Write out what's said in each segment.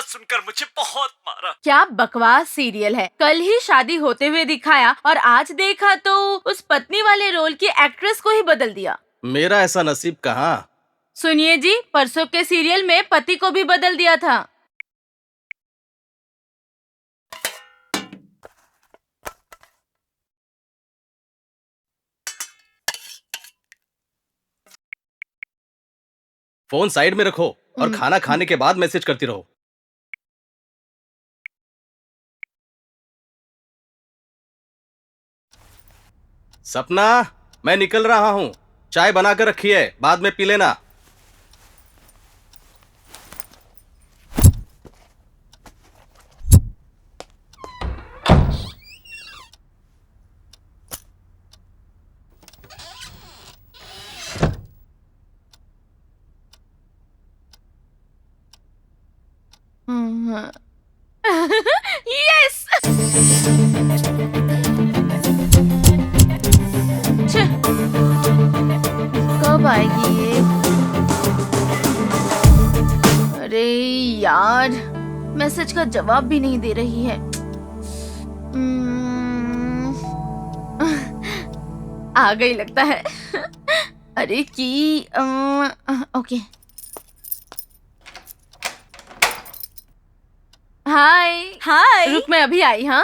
सुनकर मुझे बहुत मारा। क्या बकवास सीरियल है। कल ही शादी होते हुए दिखाया और आज देखा तो उस पत्नी वाले रोल की एक्ट्रेस को ही बदल दिया। मेरा ऐसा नसीब कहाँ। सुनिए जी, परसों के सीरियल में पति को भी बदल दिया था। फोन साइड में रखो और खाना खाने के बाद मैसेज करती रहो। सपना, मैं निकल रहा हूँ। चाय बनाकर रखी है, बाद में पी लेना। यस। कब आएगी ये? अरे यार, मैसेज का जवाब भी नहीं दे रही है। आ गई लगता है। अरे की ओके। हाय हाय। रुक, मैं अभी आई। हाँ,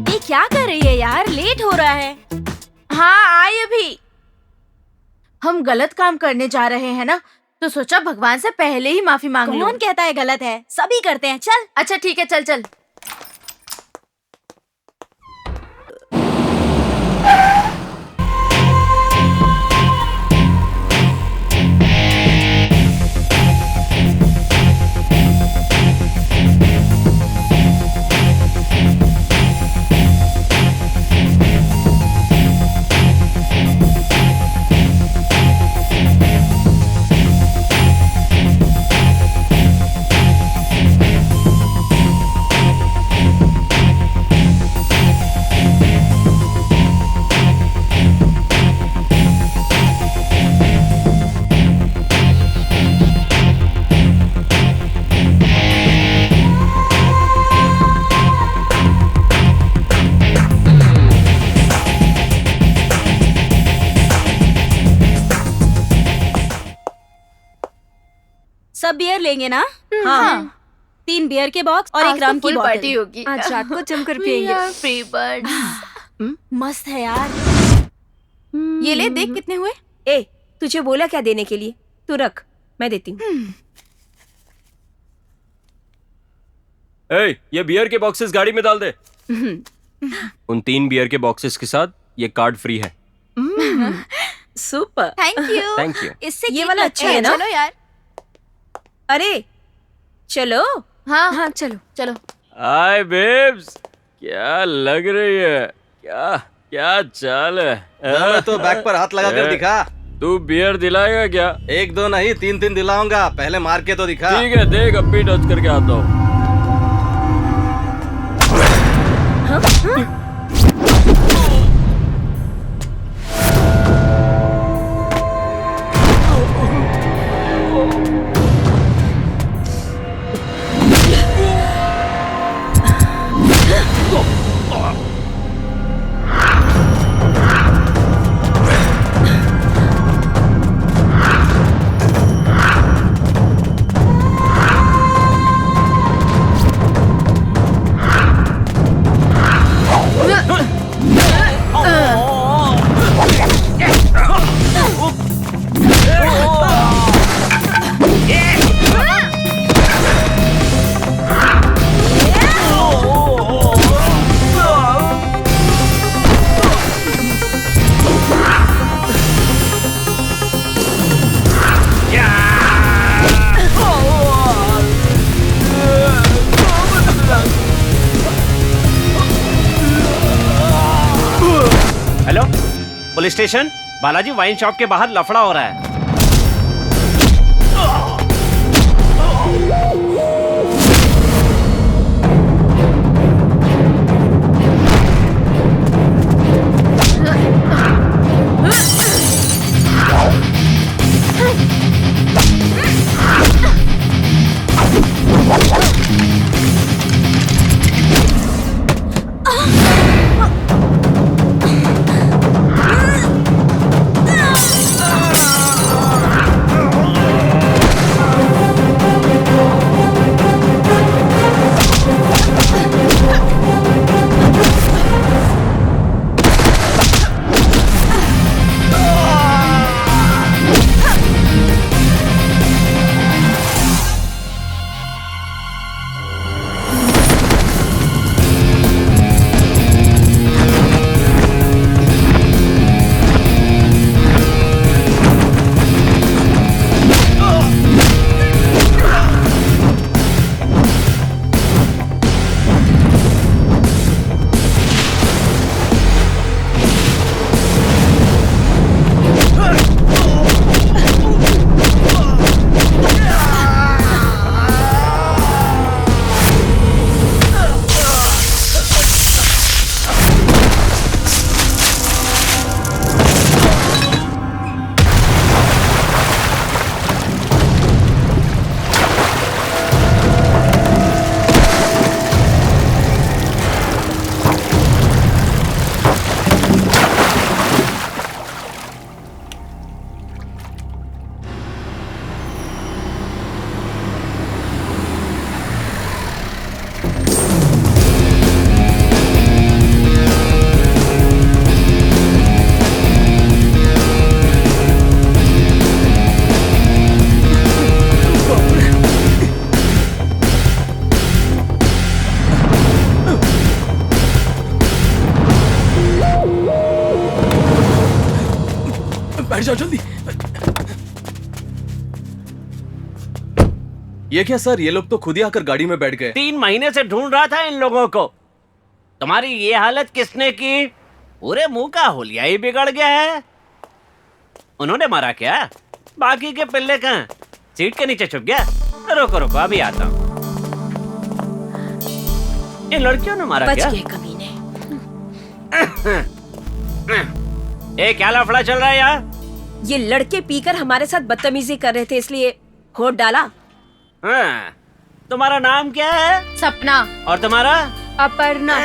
ये क्या कर रही है यार, लेट हो रहा है। हाँ आई अभी। हम गलत काम करने जा रहे हैं ना, तो सोचा भगवान से पहले ही माफी मांग लूं। कौन कहता है गलत है, सभी करते हैं। चल। अच्छा ठीक है, चल चल। सब बियर लेंगे ना? हाँ। 3 बियर के बॉक्स और एक राम की फुल बॉटल। पार्टी होगी। आज रात को जमकर We पिएंगे। are free birds। मस्त है यार। ये ले, देख कितने हुए। ए, तुझे बोला क्या देने के लिए? तू रख, मैं देती हूँ। ये बियर के बॉक्सेस गाड़ी में डाल दे। उन 3 बियर के बॉक्सेस के साथ ये कार्ड फ्री है। Super. Thank you. Thank you. इससे ये केक वाला लगता अच्छा है ना? चलो यार। अरे चलो। हाँ हाँ चलो। चलो। हाय बेब्स, क्या लग रही है? क्या क्या चाल है? मैं तो बैग पर हाथ लगा कर दिखा। तू बियर दिलाएगा क्या? 1-2 नहीं, 3-3 दिलाऊंगा। पहले मार के तो दिखा। ठीक है, देख अब भी टच करके आता हूँ। Hello, police station. Balaji wine shop के बाहर लफड़ा हो रहा है। बैठ जाओ जल्दी। ये क्या सर, ये लोग तो खुद ही आकर गाड़ी में बैठ गए। 3 महीने से ढूंढ रहा था इन लोगों को। तुम्हारी ये हालत किसने की? पूरे मुंह का हुलिया ही बिगड़ गया है। उन्होंने मारा क्या? बाकी के पिल्ले कहाँ? सीट के नीचे छुप गया? रुको रुको अभी आता हूँ। इन लड़कियों ने मारा बच क्या? गए कमीने। ए क्या लफड़ा चल रहा है यहाँ? ये लड़के पीकर हमारे साथ बदतमीजी कर रहे थे इसलिए होट डाला। हाँ, तुम्हारा नाम क्या है? सपना, और तुम्हारा? अपर्णा,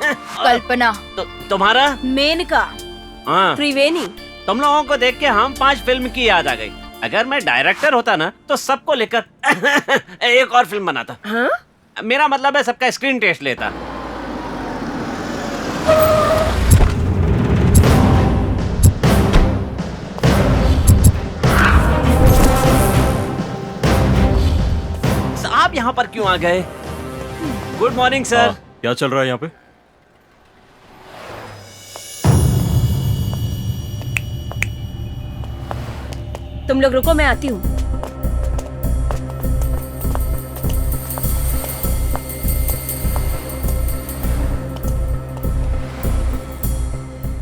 कल्पना, तुम्हारा? मेनका, हाँ, त्रिवेणी। तुम लोगों को देख के हम 5 फिल्म की याद आ गई। अगर मैं डायरेक्टर होता ना तो सबको लेकर एक और फिल्म बनाता। हाँ? मेरा मतलब है सबका स्क्रीन टेस्ट लेता। आप यहाँ पर क्यों आ गए? Good morning sir. क्या चल रहा है यहाँ पे? तुम लोग रुको, मैं आती हूँ।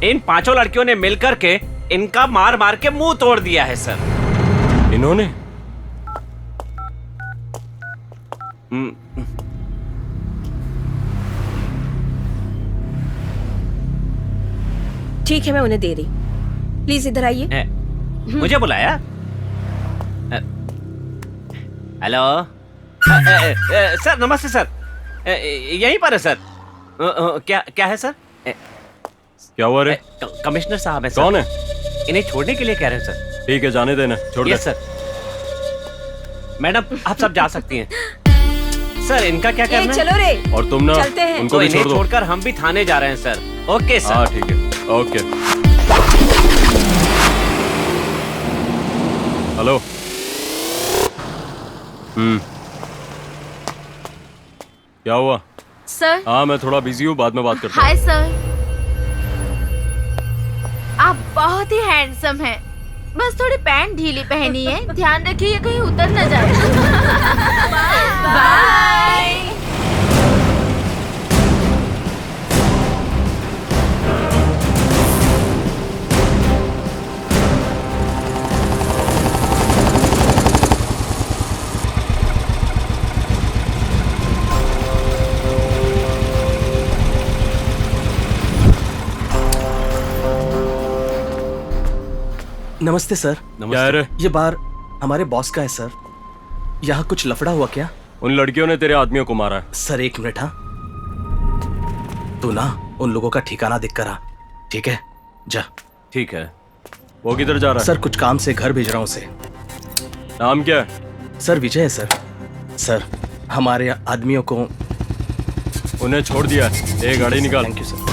इन 5 लड़कियों ने मिलकर के इनका मार मार के मुंह तोड़ दिया है सर। इन्होंने? ठीक है, मैं उन्हें दे रही। प्लीज इधर आइए। मुझे बुलाया? हेलो सर, नमस्ते सर। यहीं पर है सर। क्या क्या है सर? क्या हुआ रे? कमिश्नर साहब है सर। कौन है? इन्हें छोड़ने के लिए कह रहे हैं सर। ठीक है, जाने देना, छोड़ दे। Yes sir. मैडम आप सब जा सकती हैं। सर इनका क्या करना है? चलो रे, और तुम ना चलते हैं। उनको तो भी इन्हें छोड़ दो। छोड़कर हम भी थाने जा रहे हैं सर। Okay sir. हाँ ठीक है, ओके। हेलो। क्या हुआ? सर। हाँ मैं थोड़ा बिजी हूँ, बाद में बात करता हूँ। हाय सर, आप बहुत ही हैंडसम हैं। बस थोड़ी पैंट ढीली पहनी है, ध्यान रखिए ये कहीं उतर न जाए। बाय। नमस्ते सर। क्या है रे? ये बार हमारे बॉस का है सर। यहाँ कुछ लफड़ा हुआ क्या? उन लड़कियों ने तेरे आदमियों को मारा है। सर एक मिनट। हाँ तू ना उन लोगों का ठिकाना देख कर आ, ठीक है? जा। ठीक है। वो किधर जा रहा है? सर कुछ काम से घर भेज रहा हूँ उसे। नाम क्या है? सर विजय है सर। सर हमारे आदमियों को उन्हें छोड़ दिया है। एक गाड़ी निकाल। Thank you sir.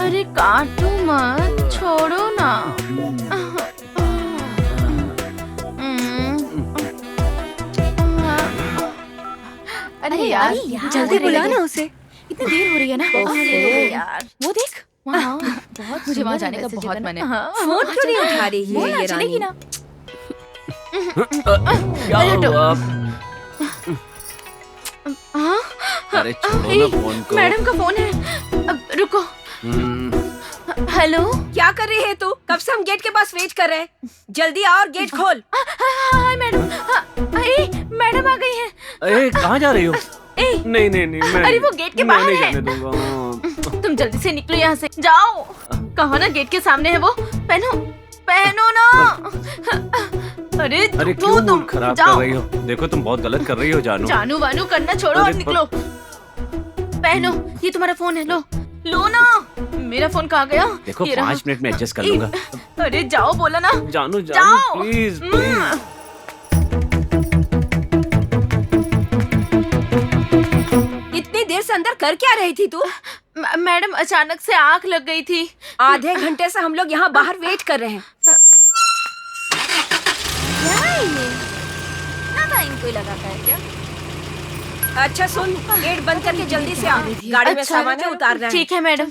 अरे काटो मत, छोड़ो ना। अरे यार जल्दी बुला ना उसे। इतनी देर हो रही है ना। अरे यार, वो देख वहाँ बहुत मुझे वहाँ जाने का बहुत मन है। फोन क्यों नहीं उठा रही है ये चलेगी रानी? ना। क्या हुआ? हाँ? अरे छोड़ो ना फोन को। मैडम का फोन है। अब रुको। हेलो। क्या कर रही है तू? कब से हम गेट के पास वेट कर रहे हैं। जल्दी आ और गेट खोल। Hi madam. मैडम आ गई हैं। अरे कहाँ जा रही हो? नहीं नहीं नहीं, मैं अरे वो गेट के बाहर नहीं है। जाने दूंगा। तुम जल्दी से निकलो यहाँ से, जाओ। कहो ना गेट के सामने है वो। पहनो पहनो ना। अरे अरे दो क्यों तुम मूड खराब जाओ। कर रही हो? देखो तुम बहुत गलत कर रही हो जानू। जानू वानू करना छोड़ो और अरे निकलो। पहनो, ये तुम्हारा फोन है, लो लो ना। मेरा फोन कहाँ गया? देखो ये रहा। 5 मिनट में एडजस्ट कर लूंगा। अरे जाओ, बोला ना। जानू जाओ। प्लीज। देर से अंदर कर क्या रही थी तू? मैडम अचानक से आंख लग गई थी। आधे घंटे से हम लोग यहाँ बाहर वेट कर रहे हैं। क्या है ये? ना टाइम कोई लगाता है क्या? अच्छा सुन, गेट बंद करके जल्दी से आ। गाड़ी में अच्छा, सामान है, उतारना है। ठीक है मैडम।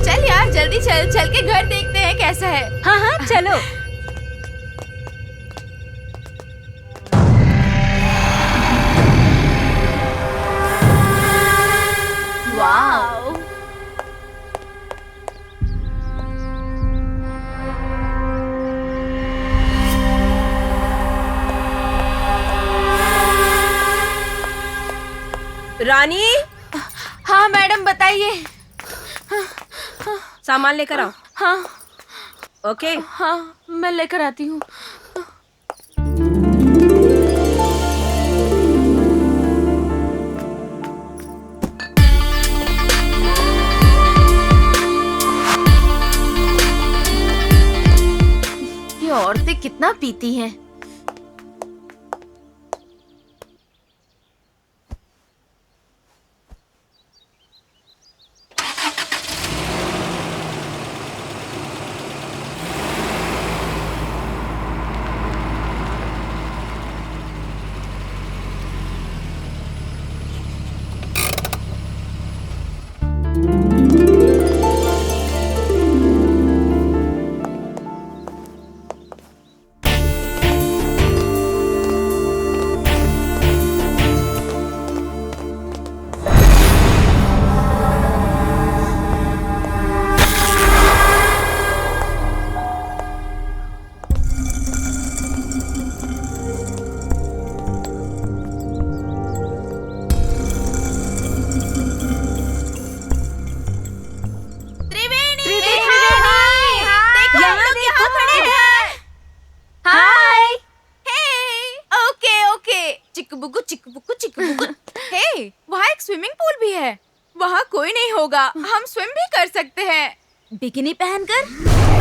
चल यार जल्दी चल, चल के घर देखते हैं कैसा है। हाँ हाँ चलो। वाओ। रानी, हाँ मैडम बताइए। सामान लेकर आओ। हाँ ओके। हाँ मैं लेकर आती हूँ। ये औरतें कितना पीती हैं। हे, वहाँ एक स्विमिंग पूल भी है। वहाँ कोई नहीं होगा, हम स्विम भी कर सकते हैं बिकिनी पहनकर।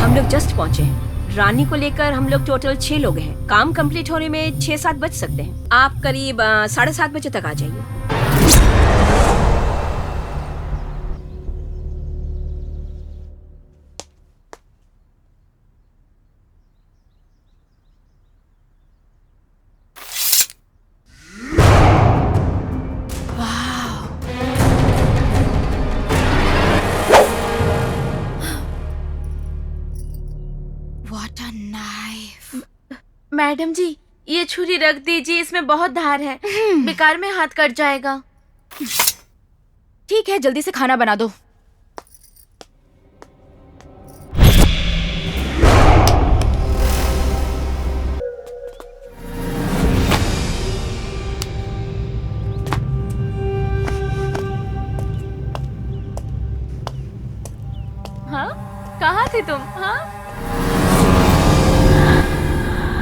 हम लोग जस्ट पहुँचे हैं। रानी को लेकर हम लोग टोटल 6 लोग हैं। काम कंप्लीट होने में 6-7 बज सकते हैं। आप करीब 7:30 बजे तक आ जाइए। मैडम जी ये छुरी रख दीजिए, इसमें बहुत धार है। बेकार में हाथ कट जाएगा। ठीक है, जल्दी से खाना बना दो। हाँ कहाँ थे तुम? हाँ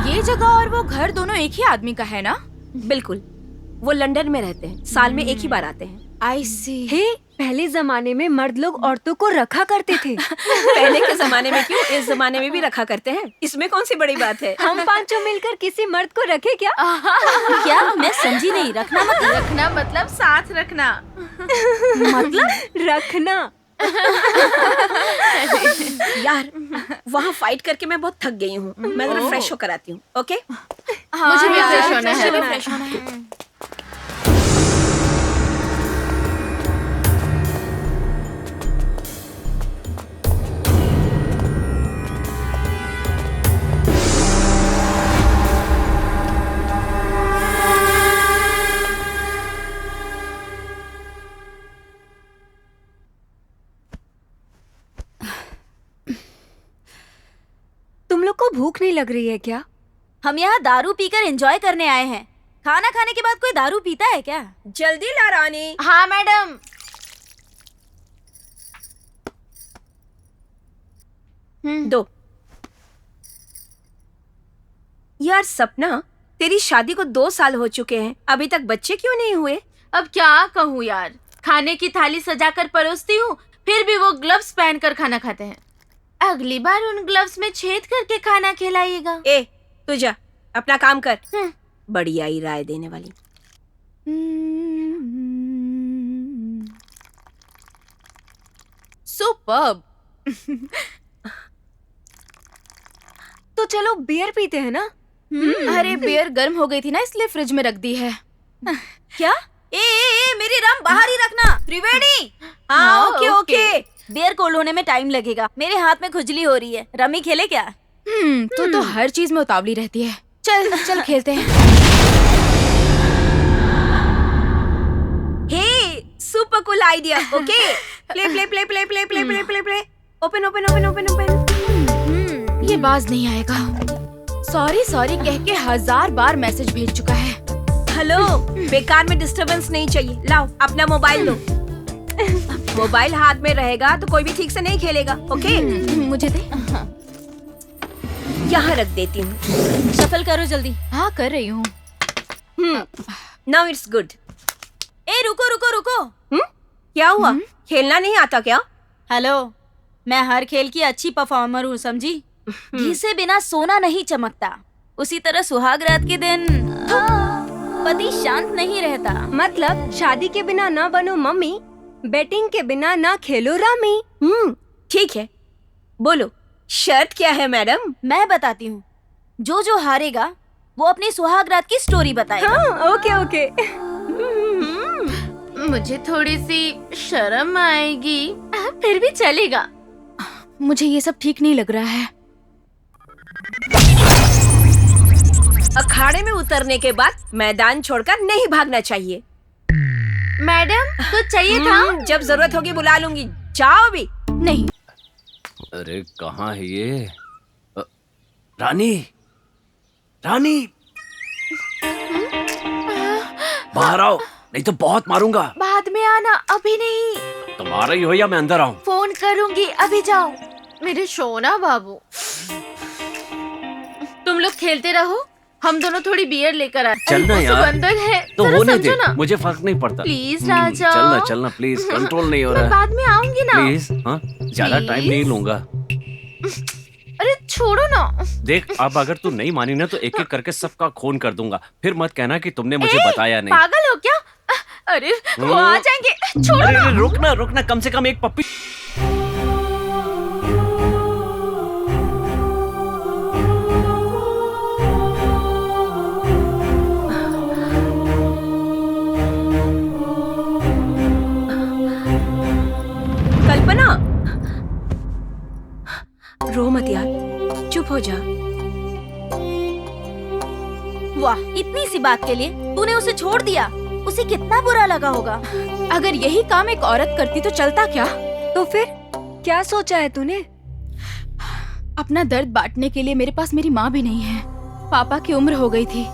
ये जगह और वो घर दोनों एक ही आदमी का है ना? बिल्कुल, वो लंदन में रहते हैं। साल में एक ही बार आते हैं। आई सी। हे, पहले जमाने में मर्द लोग औरतों को रखा करते थे। पहले के जमाने में क्यों, इस जमाने में भी रखा करते हैं। इसमें कौन सी बड़ी बात है। हम पांचों मिलकर किसी मर्द को रखे क्या? क्या? मैं समझी नहीं। रखना मतलब साथ रखना। मतलब रखना। यार वहाँ फाइट करके मैं बहुत थक गई हूँ। मैं जरा फ्रेश होकर आती हूँ। ओके। मुझे भी फ्रेश होना है। मुझे भी फ्रेश होना है। तुम लोग को भूख नहीं लग रही है क्या? हम यहाँ दारू पीकर एंजॉय करने आए हैं। खाना खाने के बाद कोई दारू पीता है क्या? जल्दी ला रानी। हाँ मैडम। दो। यार सपना, तेरी शादी को 2 साल हो चुके हैं, अभी तक बच्चे क्यों नहीं हुए? अब क्या कहूँ यार, खाने की थाली सजाकर परोसती हूँ, फिर भी वो ग्लव्स पहनकर खाना खाते हैं। अगली बार उन ग्लव्स में छेद करके खाना खिलाइएगा। ए, तू जा, अपना काम कर। बढ़िया ही राय देने वाली। सुपर्ब। तो चलो बियर पीते हैं ना। अरे बियर गर्म हो गई थी ना, इसलिए फ्रिज में रख दी है। क्या? ए, मेरी रम बाहर ही रखना। त्रिवेणी। हाँ, okay okay. Okay. Beer cold होने में टाइम लगेगा। मेरे हाथ में खुजली हो रही है। रमी खेले क्या? तो हर चीज में उतावली रहती है। चल चल खेलते हैं। Hey, super cool idea. Okay, play play play play play play play play play. Open open open open open. ये बाज नहीं आएगा। सॉरी सॉरी कह के 1000 बार मैसेज भेज चुका है। हेलो, बेकार में डिस्टरबेंस नहीं चाहिए। लाओ अपना मोबाइल लो। मोबाइल हाथ में रहेगा तो कोई भी ठीक से नहीं खेलेगा। ओके, मुझे दे। यहाँ रख देती हूँ। शफल करो जल्दी। हाँ कर रही हूँ। Now it's good. ए रुको रुको रुको। क्या हुआ? खेलना नहीं आता क्या? हेलो, मैं हर खेल की अच्छी परफॉर्मर हूँ, समझी? घी से बिना सोना नहीं चमकता। उसी तरह सुहाग रात के दिन पति शांत नहीं रहता। मतलब शादी के बिना ना बनो मम्मी, बैटिंग के बिना ना खेलो रामी। ठीक है, बोलो शर्त क्या है मैडम? मैं बताती हूँ। जो जो हारेगा वो अपनी सुहाग रात की स्टोरी बताएगा। हाँ, ओके ओके। मुझे थोड़ी सी शर्म आएगी, फिर भी चलेगा। मुझे ये सब ठीक नहीं लग रहा है। अखाड़े में उतरने के बाद मैदान छोड़कर नहीं भागना चाहिए। मैडम कुछ चाहिए था? जब जरूरत होगी बुला लूंगी। जाओ अभी। नहीं। अरे कहाँ है ये? रानी, रानी, बाहर आओ, नहीं तो बहुत मारूंगा। बाद में आना, अभी नहीं। तुम आ रही हो या मैं अंदर आऊं? फोन करूंगी, अभी जाओ। मेरे सोना बाबू। तुम लोग खेलते रहो, हम दोनों थोड़ी बियर लेकर आए। चलना वो यार। बंदर है, तो जरा होने समझो दे, ना। मुझे फर्क नहीं पड़ता। प्लीज राजा। चलना चलना प्लीज, कंट्रोल नहीं हो मैं रहा है। बाद में आऊंगी ना। प्लीज, हाँ, ज्यादा टाइम Please? नहीं लूंगा। अरे छोड़ो ना। देख, अब अगर तू नहीं मानी ना तो एक एक करके सबका खून कर दूंगा। फिर मत कहना कि तुमने मुझे बताया नहीं। पागल हो क्या? अरे वो आ जाएंगे, छोड़ो अरे ना। रुकना रुकना, कम से कम एक पप्पी। कल्पना, रो मत यार, चुप हो जा। वाह, इतनी सी बात के लिए तूने उसे छोड़ दिया। उसे कितना बुरा लगा होगा। अगर यही काम एक औरत करती तो चलता क्या? तो फिर क्या सोचा है तूने? अपना दर्द बांटने के लिए मेरे पास मेरी माँ भी नहीं है। पापा की उम्र हो गई थी,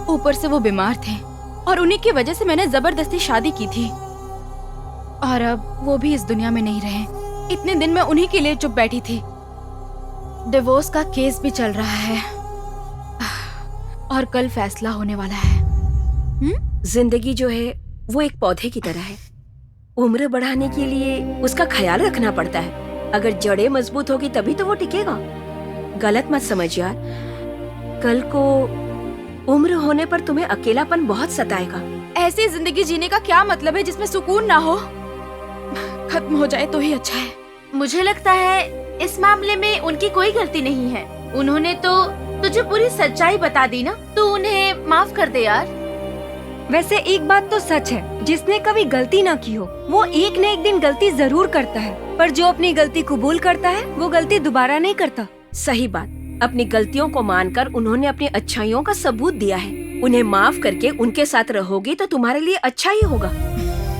ऊपर से वो बीमार थे, और उन्हीं की वजह से मैंने जबरदस्ती शादी की थी। और अब वो भी इस दुनिया में नहीं रहे। इतने दिन मैं उन्हीं के लिए चुप बैठी थी। डिवोर्स का केस भी चल रहा है और कल फैसला होने वाला है। जिंदगी जो है वो एक पौधे की तरह है। उम्र बढ़ाने के लिए उसका ख्याल रखना पड़ता है। अगर जड़ें मजबूत होगी तभी तो वो टिकेगा। गलत मत समझ यार, कल को उम्र होने पर तुम्हें अकेलापन बहुत सताएगा। ऐसी जिंदगी जीने का क्या मतलब है जिसमें सुकून ना हो? खत्म हो जाए तो ही अच्छा है। मुझे लगता है इस मामले में उनकी कोई गलती नहीं है। उन्होंने तो तुझे पूरी सच्चाई बता दी ना, तो उन्हें माफ कर दे यार। वैसे एक बात तो सच है, जिसने कभी गलती ना की हो वो एक न एक दिन गलती जरूर करता है, पर जो अपनी गलती कबूल करता है वो गलती दोबारा नहीं करता। सही बात। अपनी गलतियों को मानकर उन्होंने अपनी अच्छाइयों का सबूत दिया है। उन्हें माफ करके उनके साथ रहोगी तो तुम्हारे लिए अच्छा ही होगा,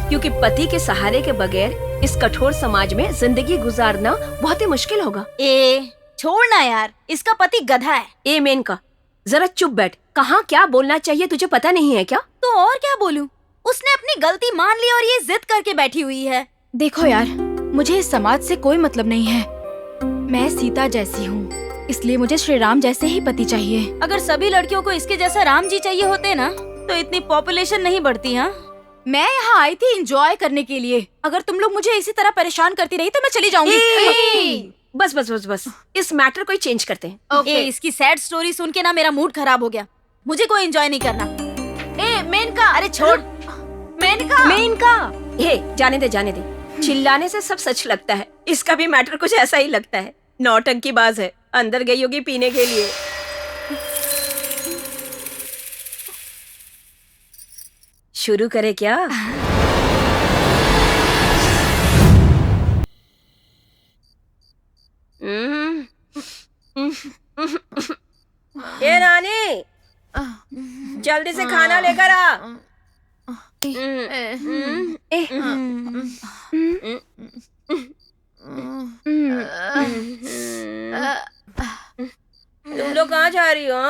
क्योंकि पति के सहारे के बगैर इस कठोर समाज में जिंदगी गुजारना बहुत ही मुश्किल होगा। छोड़ना यार, इसका पति गधा है। ए मेनका, जरा चुप बैठ। कहाँ क्या बोलना चाहिए तुझे पता नहीं है क्या? तो और क्या बोलूं? उसने अपनी गलती मान ली और ये जिद करके बैठी हुई है। देखो यार, मुझे इस समाज से कोई मतलब नहीं है। मैं सीता जैसी हूँ, इसलिए मुझे श्री राम जैसे ही पति चाहिए। अगर सभी लड़कियों को इसके जैसा राम जी चाहिए होते ना तो इतनी पॉपुलेशन नहीं बढ़ती। हाँ, मैं यहाँ आई थी एंजॉय करने के लिए। अगर तुम लोग मुझे इसी तरह परेशान करती रही तो मैं चली जाऊंगी। बस बस बस बस, इस मैटर को ही चेंज करते हैं। ए, इसकी सैड स्टोरी सुन के ना मेरा मूड खराब हो गया। मुझे कोई एंजॉय नहीं करना। ए मेनका, अरे छोड़। मेनका। जाने दे जाने दे, चिल्लाने से सब सच लगता है। इसका भी मैटर कुछ ऐसा ही लगता है। नौटंकी बाज है, अंदर गई होगी पीने के लिए। शुरू करे क्या? ये रानी, जल्दी से खाना लेकर आ। तुम लोग कहाँ जा रही हो?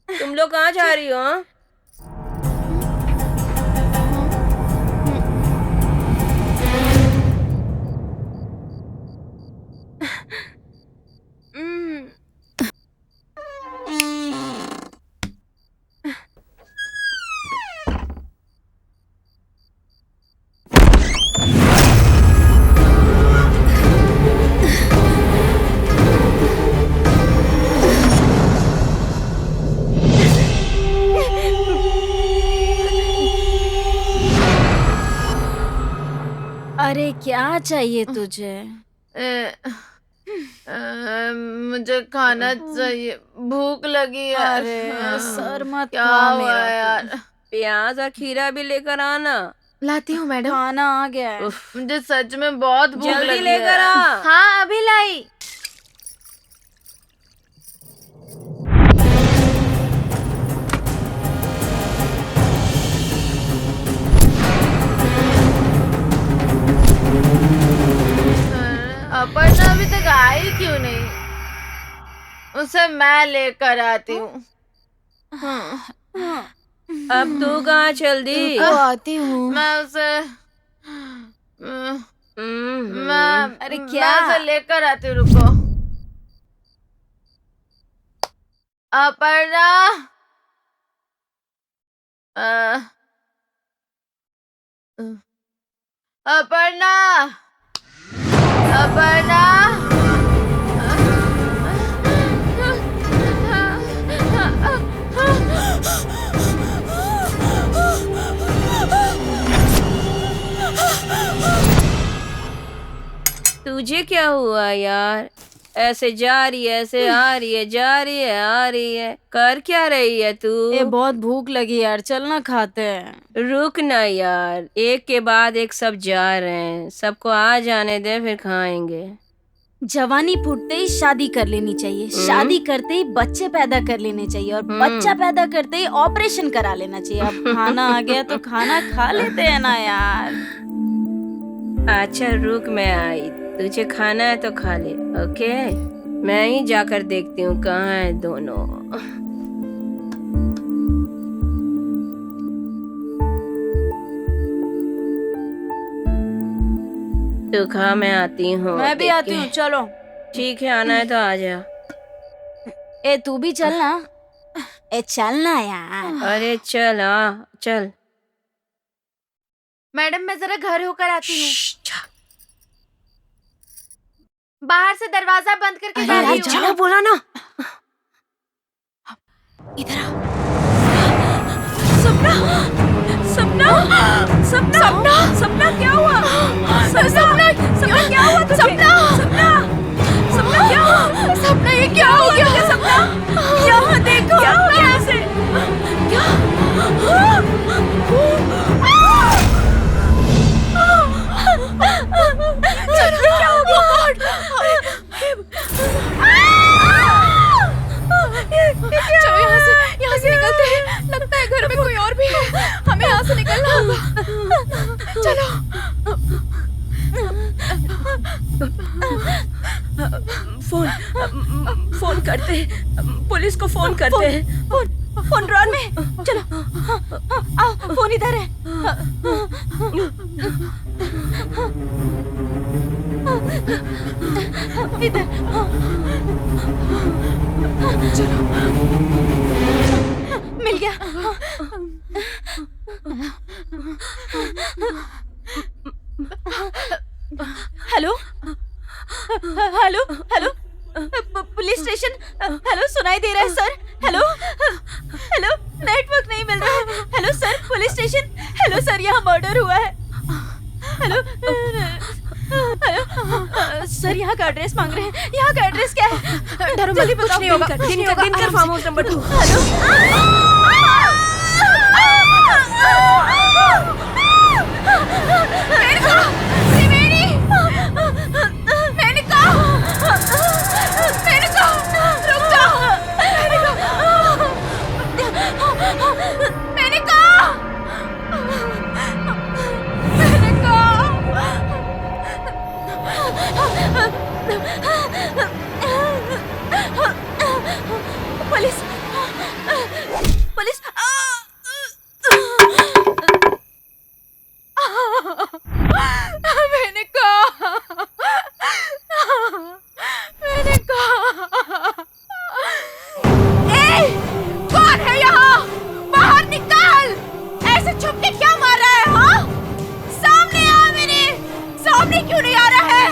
तुम लोग कहाँ जा रही हो? अरे क्या चाहिए तुझे? मुझे खाना चाहिए, भूख लगी है। अरे सर मत क्या खा हुआ मेरा यार? प्याज और खीरा भी लेकर आना। लाती हूँ मैडम। खाना आ गया है। मुझे सच में बहुत भूख जल्दी लगी लेकर है। आ। हाँ अभी लाई। अपर्णा अभी तक आई क्यों नहीं? उसे मैं लेकर आती हूँ। अब तू कहाँ चल दी? आती हूँ। मैं उसे मैं अरे मैं क्या? उसे लेकर आती हूँ, रुको। अपर्णा, अपर्णा, अपर्णा। तुझे क्या हुआ यार? ऐसे जा रही है, ऐसे आ रही है, जा रही है, आ रही है। कर क्या रही है तू? बहुत भूख लगी यार, चलना खाते हैं। रुक ना यार, एक के बाद एक सब जा रहे हैं। सबको आ जाने दे, फिर खाएंगे। जवानी फूटते ही शादी कर लेनी चाहिए, शादी करते ही बच्चे पैदा कर लेने चाहिए, और बच्चा पैदा करते ही ऑपरेशन करा लेना चाहिए। अब खाना आ गया तो खाना खा लेते हैं ना यार। अच्छा रुक, मैं आई। तुझे खाना है तो खा ले, ओके? मैं ही जाकर देखती हूँ कहाँ है दोनों। तू खा, मैं आती हूँ। मैं भी आती हूँ, चलो। ठीक है, आना है तो आ जा। ए तू भी चलना। ए चलना यार। अरे चल, आ चल। मैडम मैं जरा घर होकर आती हूँ। बाहर से दरवाजा बंद करके जा रही हूँ। चलो बोला ना। इधर आओ। सपना सपना सपना सपना सपना क्या हुआ? सपना सपना क्या हुआ? सपना सपना सपना क्या हुआ? सपना ये क्या हो गया? सपना यहाँ देखो। यहाँ से क्या? क्या हो गया? चलो यहाँ से निकलते हैं। लगता है घर में कोई और भी है। हमें यहाँ से निकलना होगा। चलो। फोन करते हैं, पुलिस को फोन करते हैं। फोन ड्रॉर में। चलो आओ, फोन इधर है। इधर। चलो मिल गया। Hello hello hello police station. Hello सुनाई दे रहा है सर? हेलो हेलो नेटवर्क नहीं मिल रहा है। Hello sir police station. Hello sir यहाँ मर्डर हुआ है। हेलो हेलो सर यहाँ का एड्रेस मांग रहे हैं। यहाँ का एड्रेस क्या है? डरो जल्दी बताओ। कुछ नहीं होगा। Dinkar farm house number 2। Police police मैंने कहा ए, कौन है यहाँ? बाहर निकल। ऐसे छुप के क्या मार रहा है? हाँ सामने आ। मेरे सामने क्यों नहीं आ रहा है?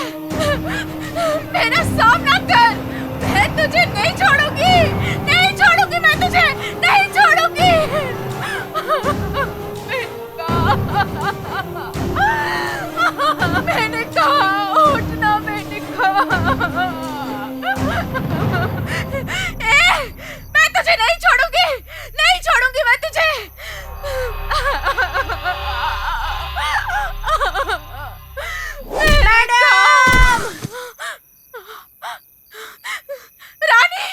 मेरा सामना कर। मैं तुझे नहीं छोड़ूंगी। नहीं छोड़ूंगी मैं तुझे। नहीं छोड़ूंगी। मैंने कहा उठना। मैंने कहा मैं तुझे नहीं छोड़ूंगी। नहीं छोड़ूंगी मैं तुझे। मैडम रानी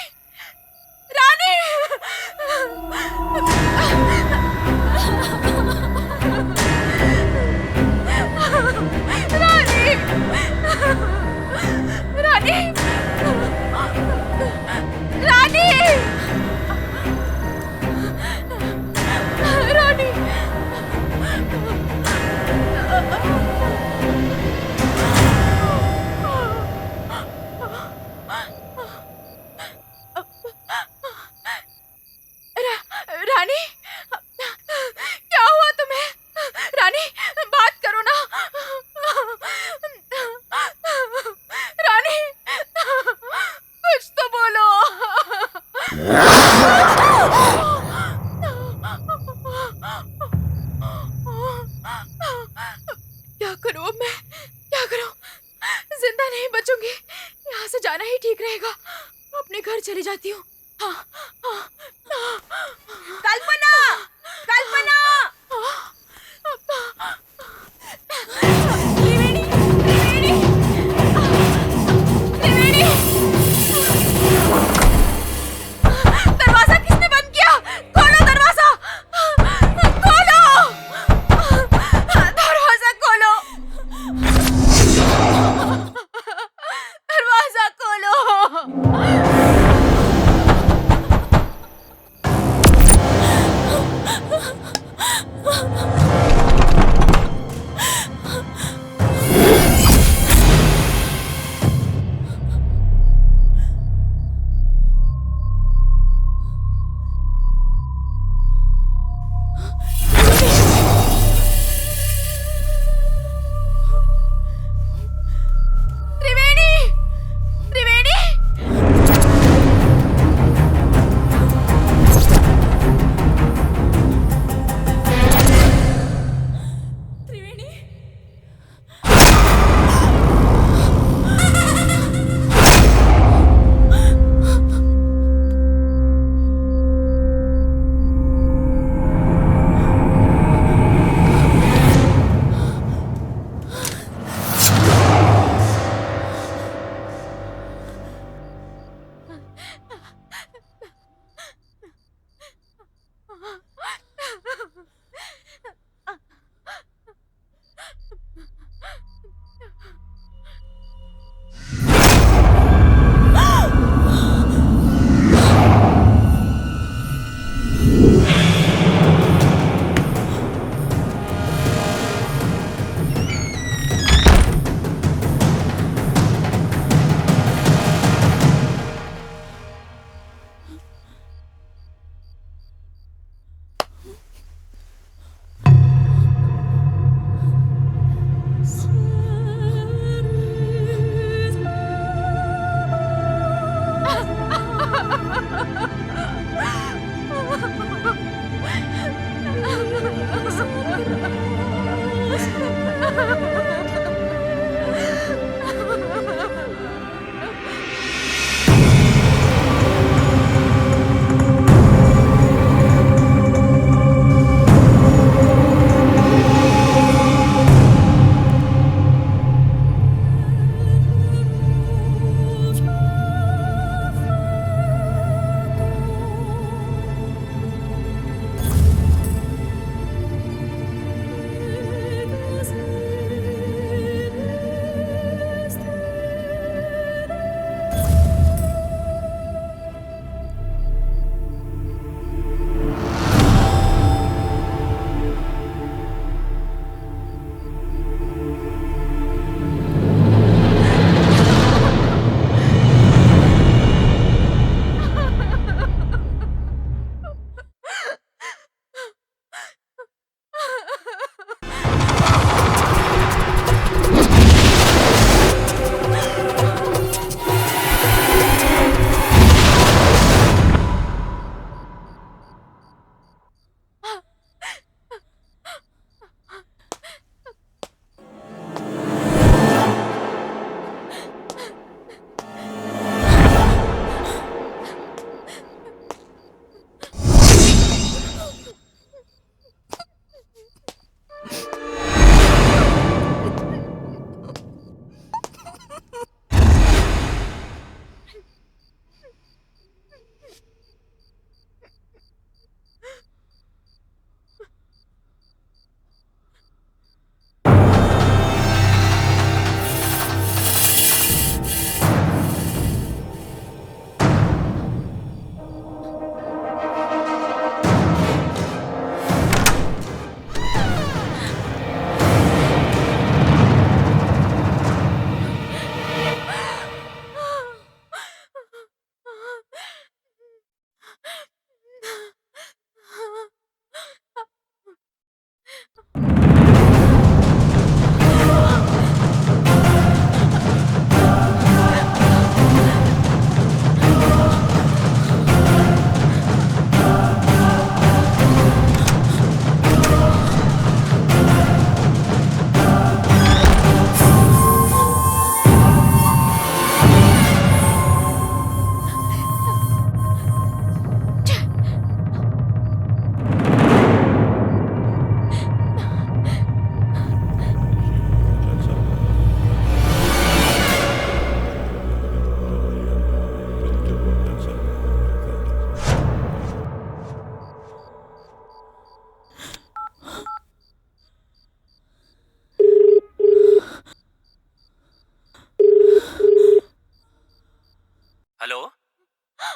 रानी रानी रानी रानी रानी क्या हुआ तुम्हें? रानी बात करो ना। रानी कुछ तो बोलो। क्या करूं अब मैं? क्या करूं? जिंदा नहीं बचूंगी। यहाँ से जाना ही ठीक रहेगा। अपने घर चली जाती हूँ। हाँ, हाँ, हाँ। कल्पना कल्पना त्रिवेणी त्रिवेणी त्रिवेणी दरवाजा किसने बंद किया? खोलो दरवाजा। खोलो दरवाजा। खोलो दरवाजा। खोलो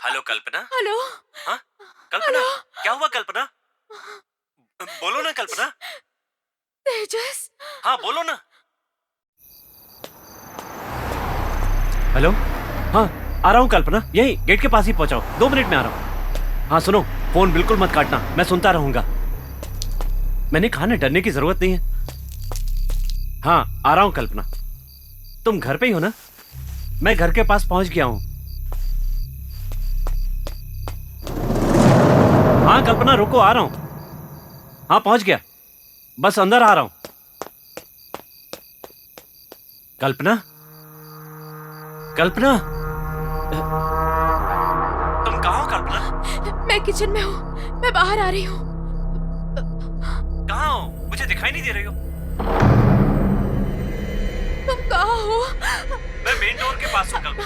हेलो कल्पना। हेलो। हाँ कल्पना, क्या हुआ कल्पना? बोलो ना कल्पना। तेजस। हाँ बोलो ना। हेलो, हाँ आ रहा हूँ कल्पना, यही गेट के पास ही पहुंचाओ, 2 मिनट में आ रहा हूँ। हाँ सुनो, फोन बिल्कुल मत काटना, मैं सुनता रहूंगा। मैंने कहा ना, डरने की जरूरत नहीं है। हाँ आ रहा हूँ कल्पना, तुम घर पे ही हो ना? मैं घर के पास पहुंच गया हूँ। हाँ कल्पना रुको, आ रहा हूँ। हाँ पहुंच गया, बस अंदर आ रहा हूँ। कल्पना, कल्पना, तुम कहाँ हो कल्पना? मैं किचन में हूँ, मैं बाहर आ रही हूँ। कहाँ हो? मुझे दिखाई नहीं दे रही हो। तुम कहाँ हो? मैं मेन डोर के पास हूँ कल्पना।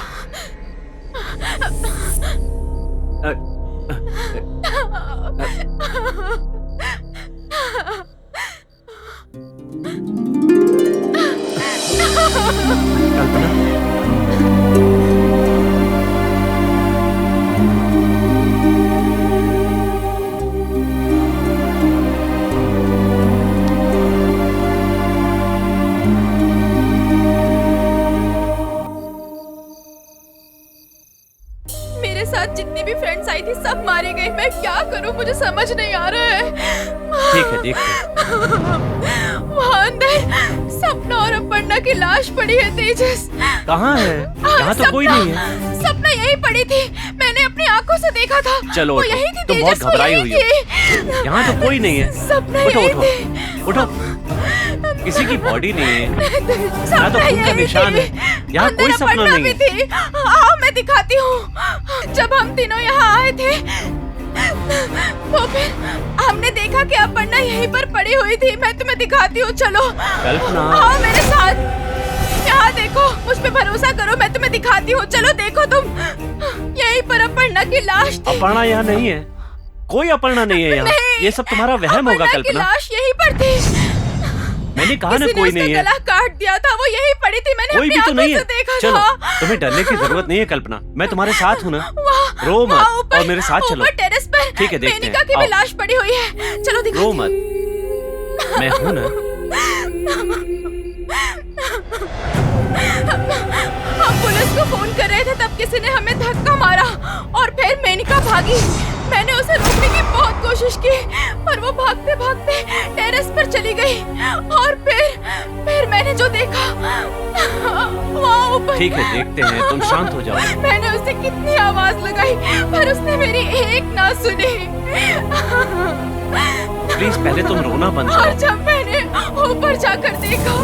मेरे साथ जितनी भी फ्रेंड्स आई थी सब मारे गए। मैं क्या करूं, मुझे समझ नहीं आ रहा है। ठीक है देखते। वहाँ अंदर सपना और अपर्णा की लाश पड़ी है तेजस। कहाँ है? यहाँ तो कोई नहीं है। सपना यही पड़ी थी, मैंने अपनी आंखों से देखा था। चलो वो उठो, यही थी तुम बहुत तेजस, वो घबराई यही हुई हो। थी। यहाँ तो कोई नहीं है। सपना उठो यही उठो थी। उठो। किसी की बॉडी नहीं है, ना तो खून का निशान है, यहाँ कोई सपना नहीं है। आओ मैं दिखाती हूँ। जब हम तीनों यहाँ आए थे तो फिर हमने देखा कि अपर्णा यहीं पर पड़ी हुई थी। मैं तुम्हें दिखाती हूँ, चलो कल्पना, आओ मेरे साथ। यहाँ देखो, मुझ पे भरोसा करो, मैं तुम्हें दिखाती हूँ। चलो देखो तुम, यहीं पर अपर्णा की लाश थी। अपर्णा यहाँ नहीं है, कोई अपर्णा नहीं है यहाँ। ये सब तुम्हारा वहम होगा अपर्णा की कल्पना। लाश यहीं पर थी। मैंने कहा ना किसी ने कोई उसका नहीं है। गला काट दिया था, वो यहीं पड़ी थी। मैंने कोई अपनी भी तो नहीं आंखों है। से देखा चलो, था। तुम्हें डरने की जरूरत नहीं है कल्पना, मैं तुम्हारे साथ हूँ ना। रो वहाँ मत ऊपर- और मेरे साथ चलो। ऊपर टेरेस पर ठीक है, देखते हैं। मेनिका की भी आओ। लाश पड़ी हुई है। चलो दिखाती रो हूँ। मत, मैं हूँ ना। हम पुलिस को फोन कर रहे थे, तब किसी ने हमें धक्का मारा और फिर मेनिका भागी। मैंने उसे रोकने की बहुत कोशिश की, पर वो भागते भागते टेरेस पर चली गई। और फिर मैंने जो देखा वहाँ ऊपर। ठीक है, देखते हैं, तुम शांत हो जाओ। मैंने उसे कितनी आवाज लगाई, पर उसने मेरी एक ना सुनी। प्लीज पहले तुम रोना बंद और करो। जब मैंने ऊपर जाकर देखा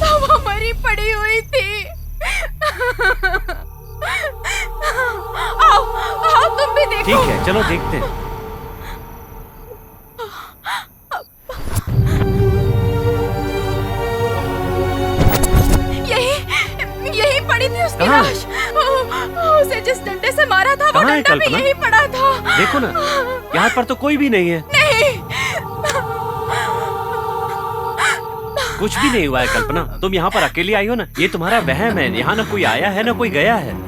तो वो मरी पड़ी हुई थी। आओ, आओ तुम भी देखो। ठीक है, चलो देखते हैं। यही पड़ी थी उसकी कहाँ? लाश। उसे जिस डंडे से मारा था वो कहाँ है डंडा भी कल्पना? यही पड़ा था। देखो ना, यहाँ पर तो कोई भी नहीं है। नहीं, कुछ भी नहीं हुआ है कल्पना, तुम यहाँ पर अकेली आई हो ना, ये तुम्हारा वहम है। यहाँ ना कोई आया है ना कोई गया है।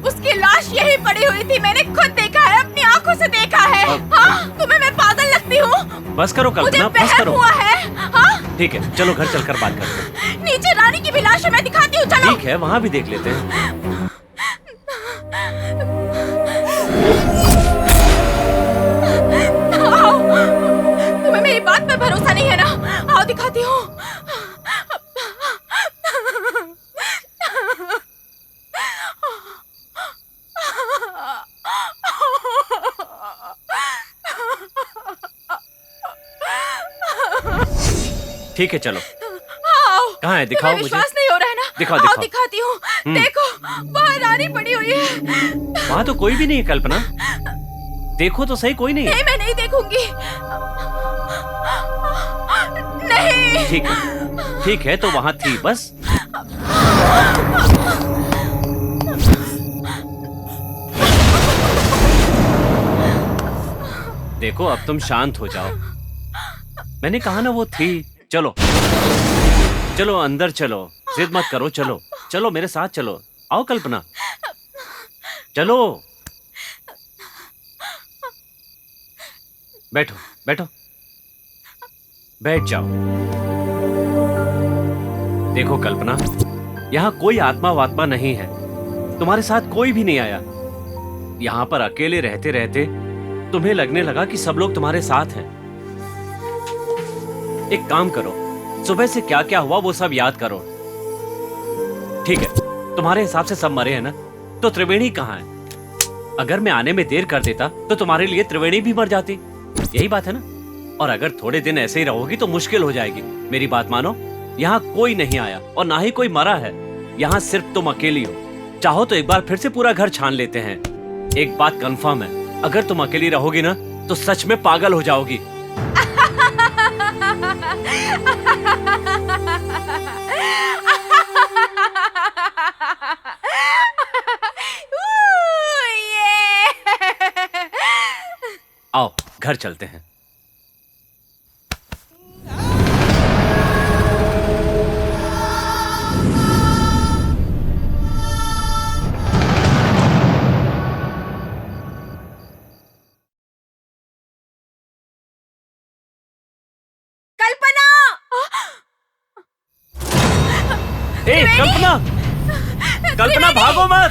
उसकी लाश यही पड़ी हुई थी। मैंने खुद देखा है, अपनी आंखों से देखा है। हाँ, तुम्हें मैं पागल लगती हूँ? बस करो मुझे कल्पना, बस वहम करो। हुआ है। हाँ, ठीक है, चलो घर चलकर बात करते हैं। नीचे रानी की भी लाश है, मैं दिखाती हूँ, चलो। ठीक है, वहाँ भी देख लेते हैं। आओ, तुम्हें मेरी बात पर भरोसा नहीं है ना? आओ दिखाती हूँ। ठीक है, चलो। आओ, कहाँ है? दिखाओ तुम्हें मुझे। विश्वास नहीं हो रहा है ना? दिखाओ, आओ दिखाओ। दिखाती हूँ। देखो, वहाँ रानी पड़ी हुई है। वहाँ तो कोई भी नहीं है कल्पना, देखो तो सही, कोई नहीं है। नहीं, मैं नहीं देखूंगी। नहीं। ठीक है, तो वहाँ थी बस। देखो, अब तुम शांत हो जाओ। मैंने कहा ना वो थी। चलो चलो अंदर चलो, जिद मत करो, चलो चलो मेरे साथ चलो। आओ कल्पना, चलो। बैठो बैठो, बैठ जाओ। देखो कल्पना, यहाँ कोई आत्मा वात्मा नहीं है, तुम्हारे साथ कोई भी नहीं आया। यहाँ पर अकेले रहते रहते तुम्हें लगने लगा कि सब लोग तुम्हारे साथ हैं। एक काम करो, सुबह से क्या क्या हुआ वो सब याद करो। ठीक है, तुम्हारे हिसाब से सब मरे हैं ना? तो त्रिवेणी कहाँ है? अगर मैं आने में देर कर देता तो तुम्हारे लिए त्रिवेणी भी मर जाती। यही बात है ना? और अगर थोड़े दिन ऐसे ही रहोगी तो मुश्किल हो जाएगी। मेरी बात मानो, यहाँ कोई नहीं आया और ना ही कोई मरा है। यहाँ सिर्फ तुम अकेली हो। चाहो तो एक बार फिर से पूरा घर छान लेते हैं। एक बात कंफर्म है, अगर तुम अकेली रहोगी ना तो सच में पागल हो जाओगी। आओ घर चलते हैं। ए, कल्पना, कल्पना भागो मत।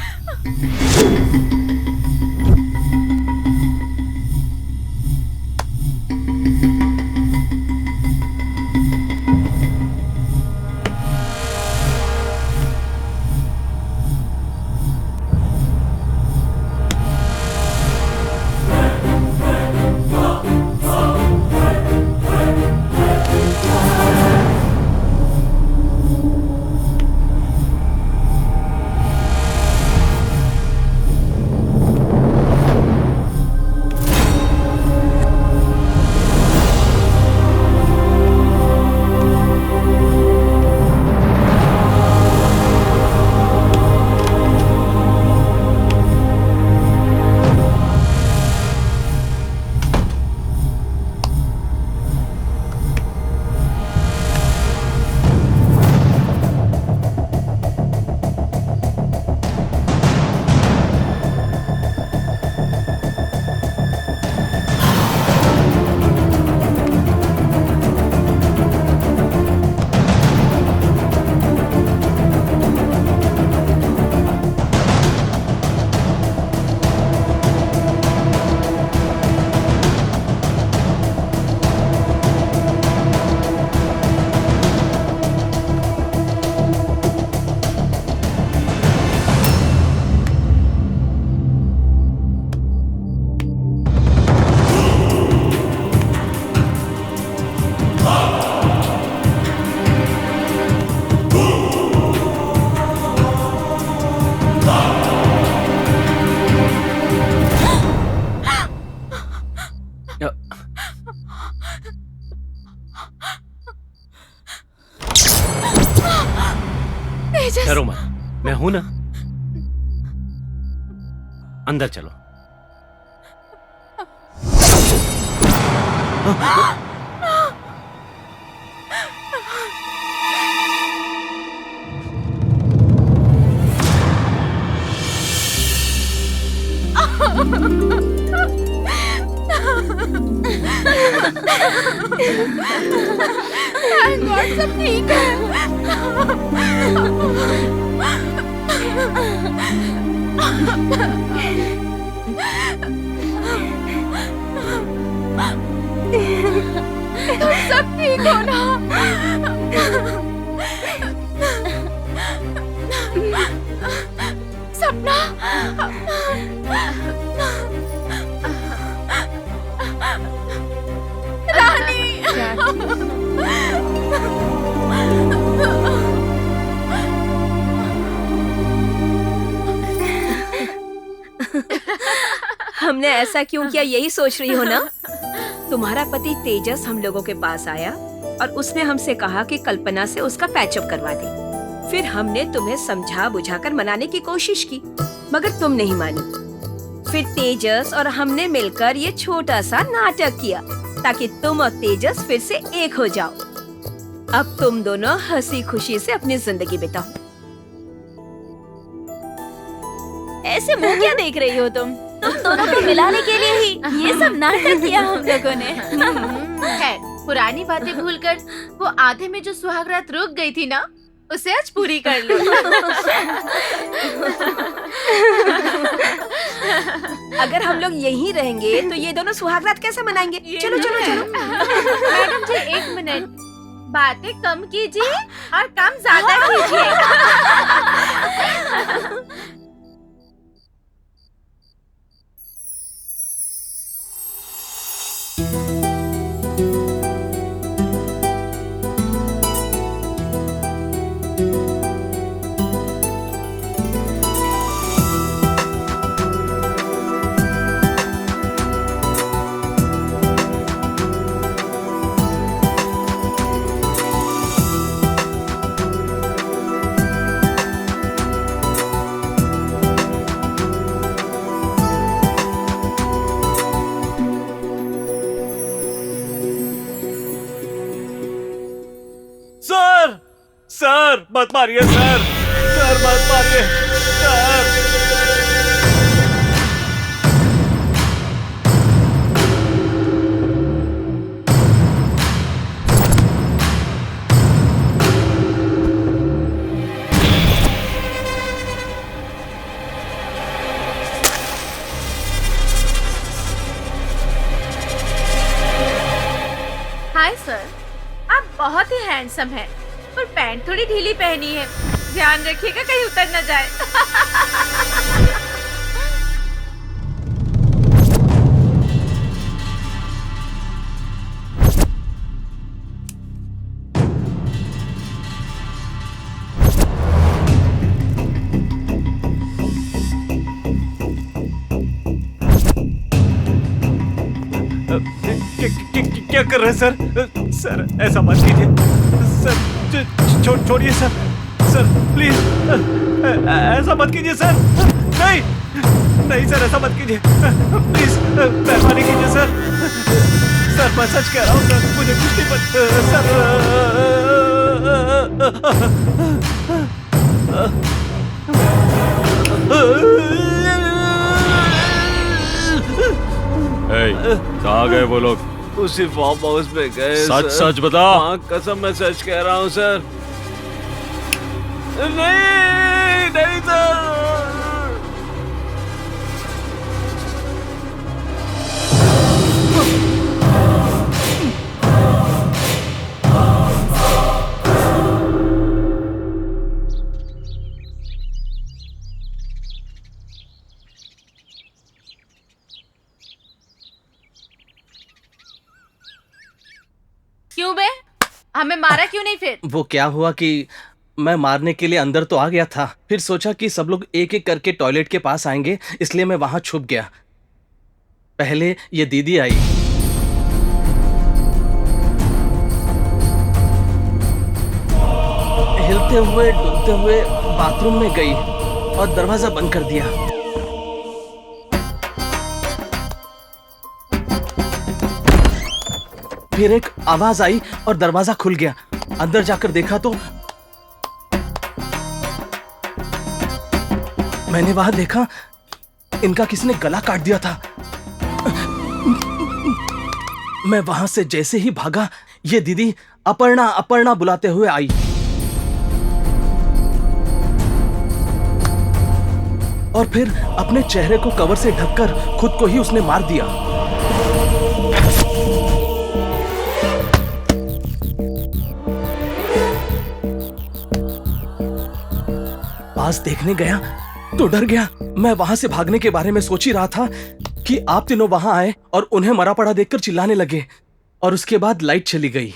तेजस। डरो मत, मैं हूं ना। अंदर चलो। Thank God, सब ठीक है। तुम सब ठीक हो ना? सपना, हमने ऐसा क्यों किया यही सोच रही हो ना? तुम्हारा पति तेजस हम लोगों के पास आया और उसने हमसे कहा कि कल्पना से उसका पैचअप करवा दे। फिर हमने तुम्हें समझा बुझाकर मनाने की कोशिश की, मगर तुम नहीं मानी। फिर तेजस और हमने मिलकर ये छोटा सा नाटक किया ताकि तुम और तेजस फिर से एक हो जाओ। अब तुम दोनों हंसी खुशी से अपनी जिंदगी बिताओ। ऐसे मुंह क्या देख रही हो तुम दोनों को मिलाने के लिए ही ये सब नाटक किया हम लोगों ने। खैर, पुरानी बातें भूलकर वो आधे में जो सुहागरात रुक गई थी ना, उसे आज पूरी कर लो। अगर हम लोग यहीं रहेंगे तो ये दोनों सुहागरात कैसे मनाएंगे? चलो चलो चलो। मैडम जी, 1 मिनट, बातें कम कीजिए और काम ज्यादा कीजिए। सर मत मारिए सर, सर मत मारिए सर। हाय सर, आप बहुत ही हैंडसम हैं, पर पैंट थोड़ी ढीली पहनी है। ध्यान रखिएगा कहीं उतर न जाए। क्या कर रहे हैं सर? सर ऐसा मत कीजिए सर, छोड़िए सर, सर प्लीज ऐसा मत कीजिए सर। नहीं नहीं सर, ऐसा मत कीजिए प्लीज, मेहरबानी कीजिए सर। सर मैं सच कह रहा हूँ सर, मुझे कुछ नहीं पता सर। कहाँ गए वो लोग? उसी फार्म हाउस पे गए। सच सच बता। हाँ कसम, मैं सच कह रहा हूँ सर। नहीं नहीं सर। क्यों बे? हमें मारा क्यों नहीं फिर? वो क्या हुआ कि मैं मारने के लिए अंदर तो आ गया था, फिर सोचा कि सब लोग एक एक करके टॉयलेट के पास आएंगे, इसलिए मैं वहां छुप गया। पहले ये दीदी आई। हिलते हुए डुलते हुए बाथरूम में गई और दरवाजा बंद कर दिया। फिर एक आवाज आई और दरवाजा खुल गया। अंदर जाकर देखा तो मैंने वहां देखा इनका किसी ने गला काट दिया था। मैं वहां से जैसे ही भागा, ये दीदी अपर्णा अपर्णा बुलाते हुए आई। और फिर अपने चेहरे को कवर से ढककर खुद को ही उसने मार दिया। पास देखने गया तो डर गया। मैं वहां से भागने के बारे में सोच ही रहा था कि आप तीनों वहां आए और उन्हें मरा पड़ा देखकर चिल्लाने लगे। और उसके बाद लाइट चली गई।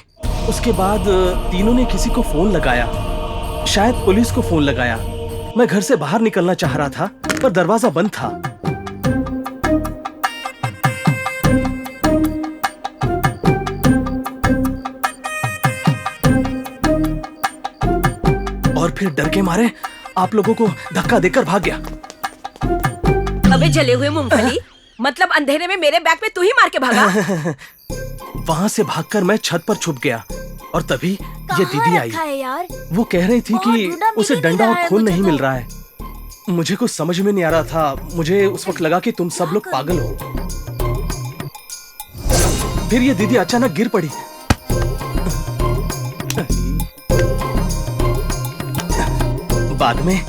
उसके बाद तीनों ने किसी को फोन लगाया, शायद पुलिस को फोन लगाया। मैं घर से बाहर निकलना चाह रहा था पर दरवाजा बंद था। और फिर डर के मारे आप लोगों को धक्का देकर भाग गया। अबे जले हुए मूंगफली, मतलब अंधेरे में मेरे बैग पे तू ही मार के भागा? वहां से भागकर मैं छत पर छुप गया और तभी ये दीदी आई। है यार? वो कह रही थी कि उसे डंडा और खून नहीं मिल रहा है। मुझे कुछ समझ में नहीं आ रहा था। मुझे उस वक्त लगा कि तुम सब लोग पागल हो। फिर ये दीदी अचानक गिर पड़ी। बाद में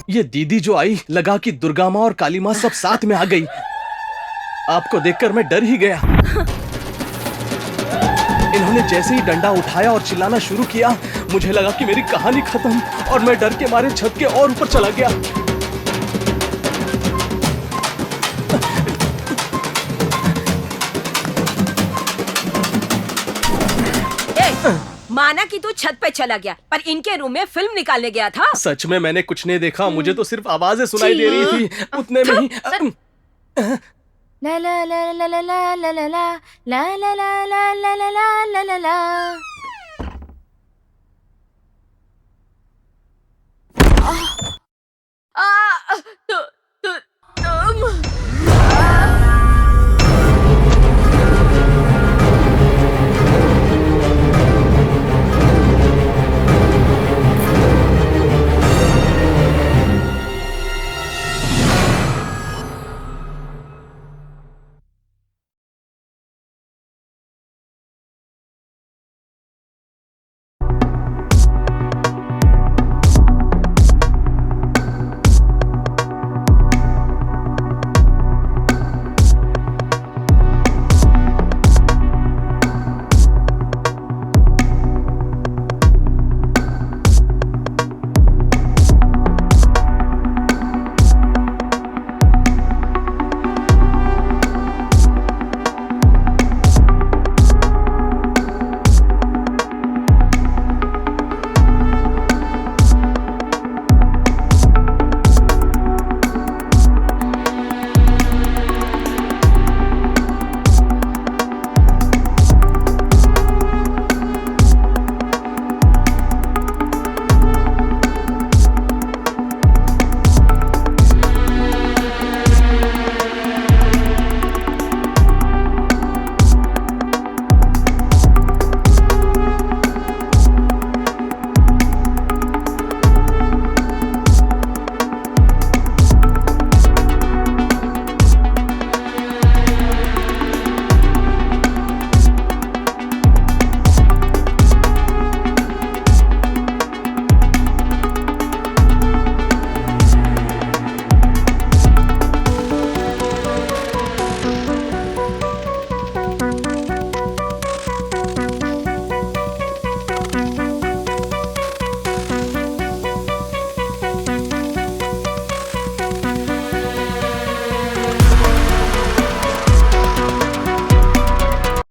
ये दीदी जो आई, लगा कि दुर्गा माँ और काली माँ सब साथ में आ गई। आपको देखकर मैं डर ही गया। इन्होंने जैसे ही डंडा उठाया और चिल्लाना शुरू किया, मुझे लगा कि मेरी कहानी खत्म और मैं डर के मारे छत के और ऊपर चला गया। माना कि तू छत पे चला गया, पर इनके रूम में फिल्म निकालने गया था। सच में मैंने कुछ नहीं देखा। मुझे तो सिर्फ आवाजें सुनाई दे रही थी। उतने में ही ला ला ला ला ला ला ला ला ला ला ला ला ला ला ला ला ला ला।